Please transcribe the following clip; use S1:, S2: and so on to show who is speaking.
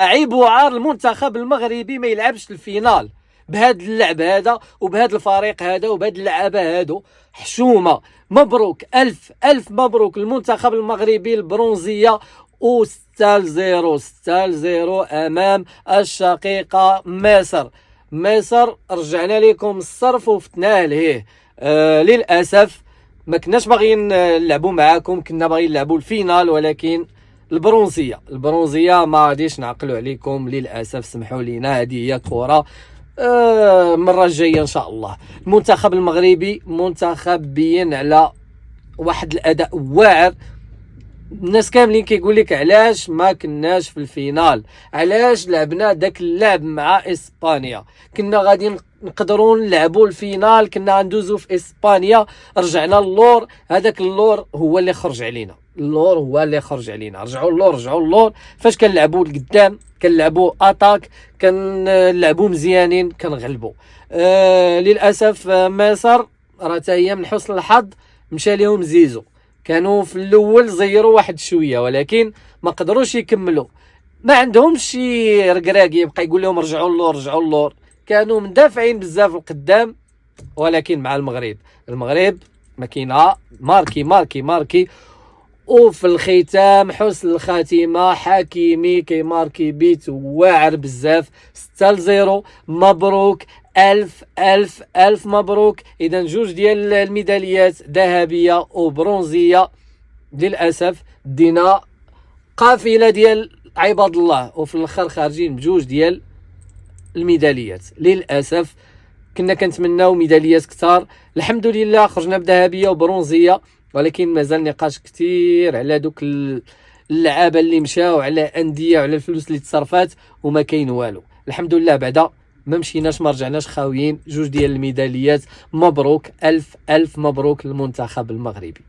S1: عيب وعار المنتخب المغربي ما يلعبش الفينال بهذا اللعب هذا وبهذا الفريق هذا وبهذا اللعابه هادو. حشومه. مبروك، الف الف مبروك المنتخب المغربي البرونزيه. و 6-0 6-0 امام الشقيقه مصر. مصر رجعنا لكم الصرف وفتناه لهيه. للاسف ما كناش باغيين نلعبوا معاكم، كنا باغيين نلعبوا الفينال، ولكن البرونزيه ما غاديش نعقلوا عليكم للاسف. سمحوا لينا، هذه هي كره. المره الجايه ان شاء الله. المنتخب المغربي منتخب بين على واحد الاداء واعر. الناس كاملين كيقول لك علاش ما كناش في الفينال، علاش لعبنا داك اللعب مع اسبانيا. كنا غادي نقدروا نلعبوا الفينال، كنا غندوزوا في اسبانيا، رجعنا اللور. هذاك اللور هو اللي خرج علينا، رجعوا اللور. فاش كنلعبوا لقدام كنلعبوا اتاك، كنلعبوا مزيانين، كنغلبوا. للاسف مصر راه حتى هي من حسن الحظ مشى لهم زيزو. كانوا في الاول زيروا واحد شويه ولكن ما قدروش يكملوا. ما عندهمش شي ركراكي يبقى يقول لهم رجعوا اللور. كانوا مندافعين بزاف القدام. ولكن مع المغرب ماكينه ماركي. وفي الختام حسن الخاتمه، حكيمي كيماركي بيت واعر بزاف. 6-0 مبروك، الف الف الف مبروك. اذا جوج ديال الميداليات ذهبيه وبرونزيه. للاسف دينا قافله ديال عباد الله وفي الاخر خارجين بجوج ديال الميداليات. للاسف كنا كنتمناو ميداليات كثار. الحمد لله خرجنا بذهبيه وبرونزيه، ولكن مازال نقاش كثير على دوك اللعابه اللي مشاو، على انديه وعلى الفلوس اللي تصرفات وما كاين والو. الحمد لله بعدا ما مشيناش ما رجعناش خاويين. جوج ديال الميداليات. مبروك، الف الف مبروك للمنتخب المغربي.